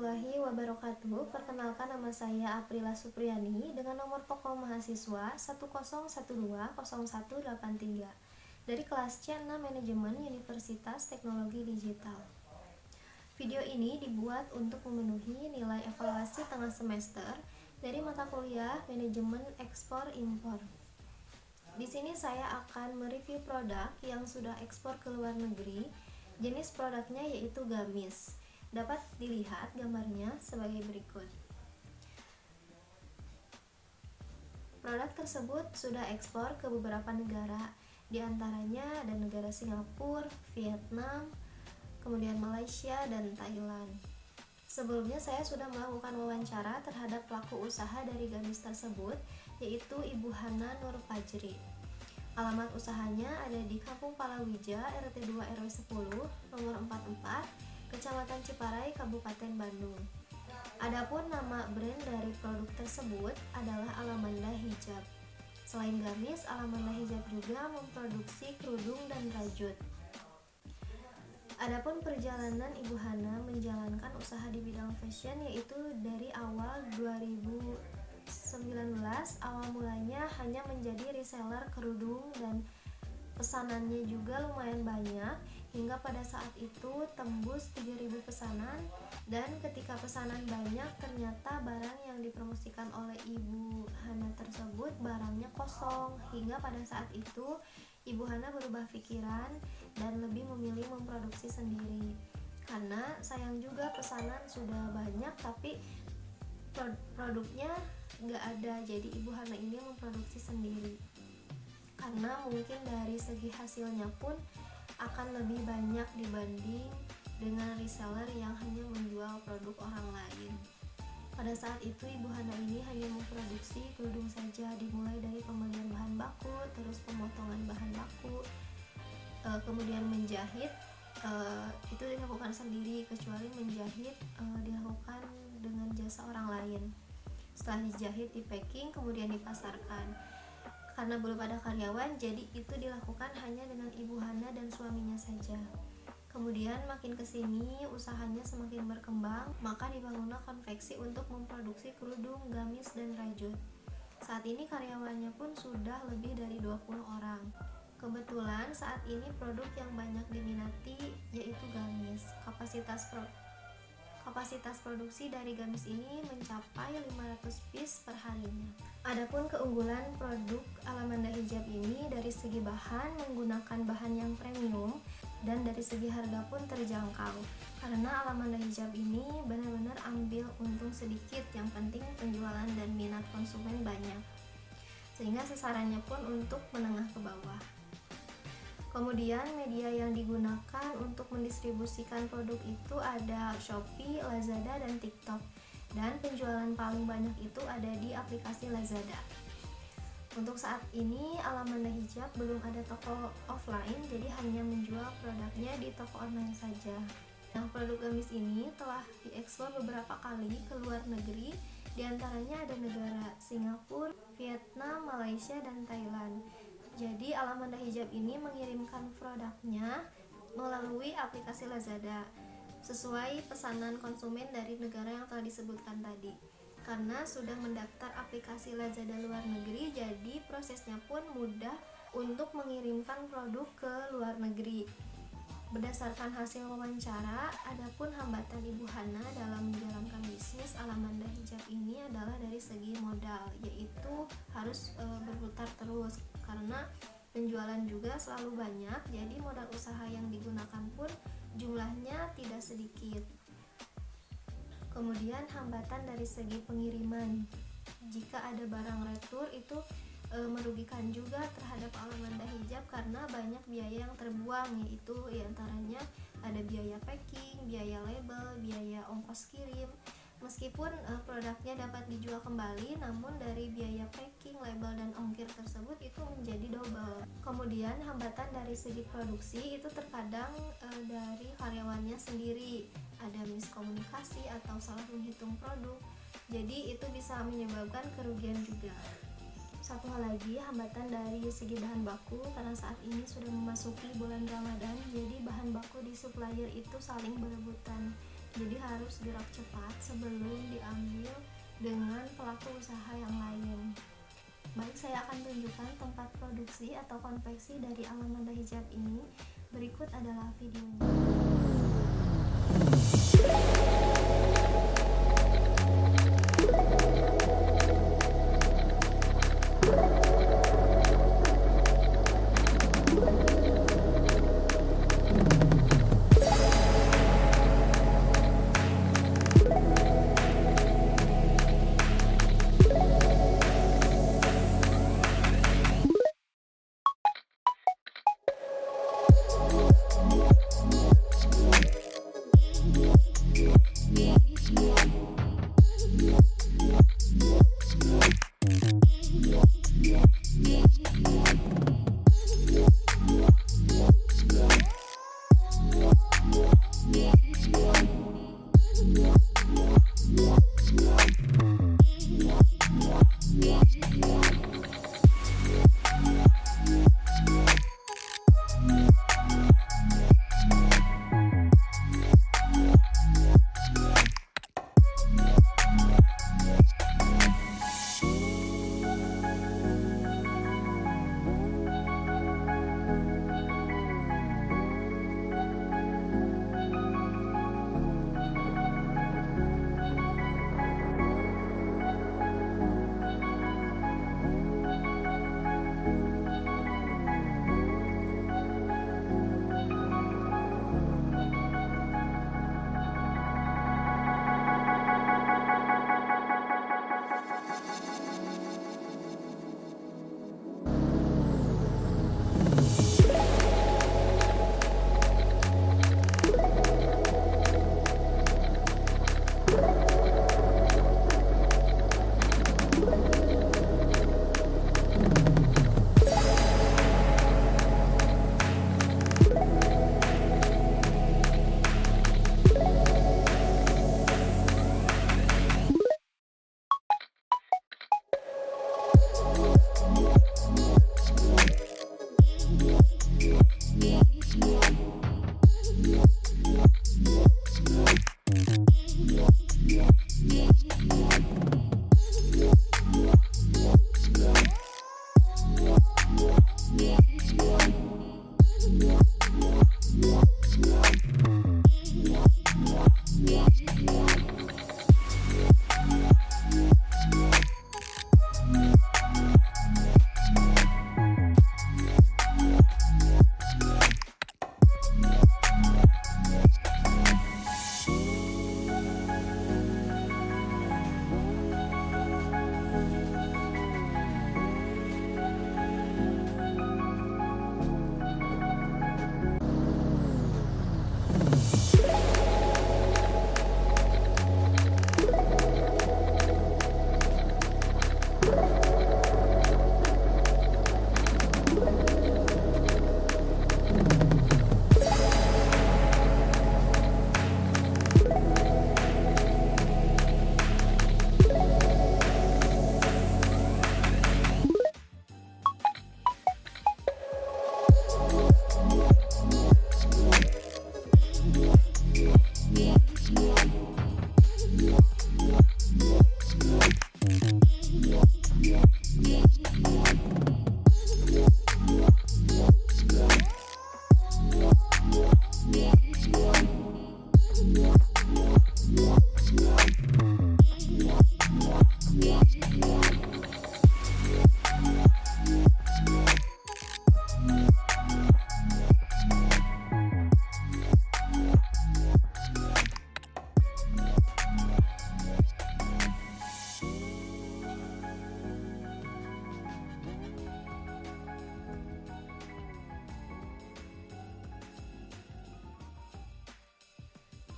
warahmatullahi wabarakatuh. Perkenalkan, nama saya Aprila Supriyani dengan nomor pokok mahasiswa 101201883 dari kelas C6 Manajemen Universitas Teknologi Digital. Video ini dibuat untuk memenuhi nilai evaluasi tengah semester dari mata kuliah Manajemen Ekspor Impor. Di sini saya akan mereview produk yang sudah ekspor ke luar negeri. Jenis produknya yaitu gamis. Dapat dilihat gambarnya sebagai berikut. Produk tersebut sudah ekspor ke beberapa negara, diantaranya ada negara Singapura, Vietnam, kemudian Malaysia, dan Thailand. Sebelumnya saya sudah melakukan wawancara terhadap pelaku usaha dari gamis tersebut, yaitu Ibu Hana Nur Fajri. Alamat usahanya ada di Kampung Palawija, RT 2 RW 10, nomor 44, Kecamatan Ciparai, Kabupaten Bandung. Adapun nama brand dari produk tersebut adalah Alamanda Hijab. Selain gamis, Alamanda Hijab juga memproduksi kerudung dan rajut. Adapun perjalanan Ibu Hana menjalankan usaha di bidang fashion yaitu dari awal 2019, awal mulanya hanya menjadi reseller kerudung dan pesanannya juga lumayan banyak, hingga pada saat itu tembus 3.000 pesanan, dan ketika pesanan banyak ternyata barang yang dipromosikan oleh Ibu Hana tersebut barangnya kosong, hingga pada saat itu Ibu Hana berubah pikiran dan lebih memilih memproduksi sendiri. Karena sayang juga pesanan sudah banyak tapi produknya nggak ada, jadi Ibu Hana ini memproduksi sendiri. Karena mungkin dari segi hasilnya pun akan lebih banyak dibanding dengan reseller yang hanya menjual produk orang lain. Pada saat itu Ibu Hana ini hanya memproduksi kerudung saja, dimulai dari pembelian bahan baku, terus pemotongan bahan baku, kemudian menjahit, itu dilakukan sendiri, kecuali menjahit dilakukan dengan jasa orang lain. Setelah dijahit, di packing, kemudian dipasarkan. Karena belum ada karyawan, jadi itu dilakukan hanya dengan Ibu Hana dan suaminya saja. Kemudian makin kesini usahanya semakin berkembang, maka dibangunlah konveksi untuk memproduksi kerudung, gamis, dan rajut. Saat ini karyawannya pun sudah lebih dari 20 orang. Kebetulan saat ini produk yang banyak diminati yaitu gamis. Kapasitas produksi dari gamis ini mencapai 500 piece per harinya. Adapun keunggulan produk Alamanda Hijab ini dari segi bahan menggunakan bahan yang premium, dan dari segi harga pun terjangkau. Karena Alamanda Hijab ini benar-benar ambil untung sedikit, yang penting penjualan dan minat konsumen banyak. Sehingga sasarannya pun untuk menengah ke bawah. Kemudian media yang digunakan untuk mendistribusikan produk itu ada Shopee, Lazada, dan TikTok. Dan penjualan paling banyak itu ada di aplikasi Lazada. Untuk saat ini Alamanda Hijab belum ada toko offline, jadi hanya menjual produknya di toko online saja. Nah, produk gamis ini telah diekspor beberapa kali ke luar negeri, diantaranya ada negara Singapura, Vietnam, Malaysia, dan Thailand. Jadi Alamanda Hijab ini mengirimkan produknya melalui aplikasi Lazada sesuai pesanan konsumen dari negara yang telah disebutkan tadi. Karena sudah mendaftar aplikasi Lazada luar negeri, jadi prosesnya pun mudah untuk mengirimkan produk ke luar negeri. Berdasarkan hasil wawancara, adapun hambatan Ibu Hana dalam menjalankan bisnis Alamanda Hijab ini adalah dari segi modal, yaitu harus berputar terus karena penjualan juga selalu banyak, jadi modal usaha yang digunakan pun jumlahnya tidak sedikit. Kemudian hambatan dari segi pengiriman, jika ada barang retur itu merugikan juga terhadap Alamanda Hijab karena banyak biaya yang terbuang, yaitu diantaranya ada biaya packing, biaya label, biaya ongkos kirim. Meskipun produknya dapat dijual kembali, namun dari biaya packing, label, dan ongkir tersebut itu menjadi double. Kemudian hambatan dari segi produksi itu terkadang dari karyawannya sendiri, ada miskomunikasi atau salah menghitung produk, jadi itu bisa menyebabkan kerugian juga. Satu hal lagi, hambatan dari segi bahan baku, karena saat ini sudah memasuki bulan Ramadan, jadi bahan baku di supplier itu saling berebutan. Jadi harus gerak cepat sebelum diambil dengan pelaku usaha yang lain. Baik, saya akan tunjukkan tempat produksi atau konveksi dari Alamanda Hijab ini. Berikut adalah videonya.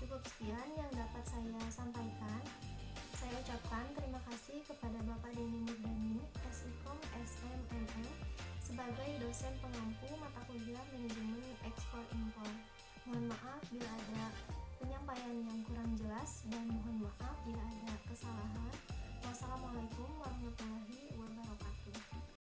Cukup sekian yang dapat saya sampaikan. Saya ucapkan terima kasih kepada Bapak Denny Murdani, SIKOM SMMM, sebagai dosen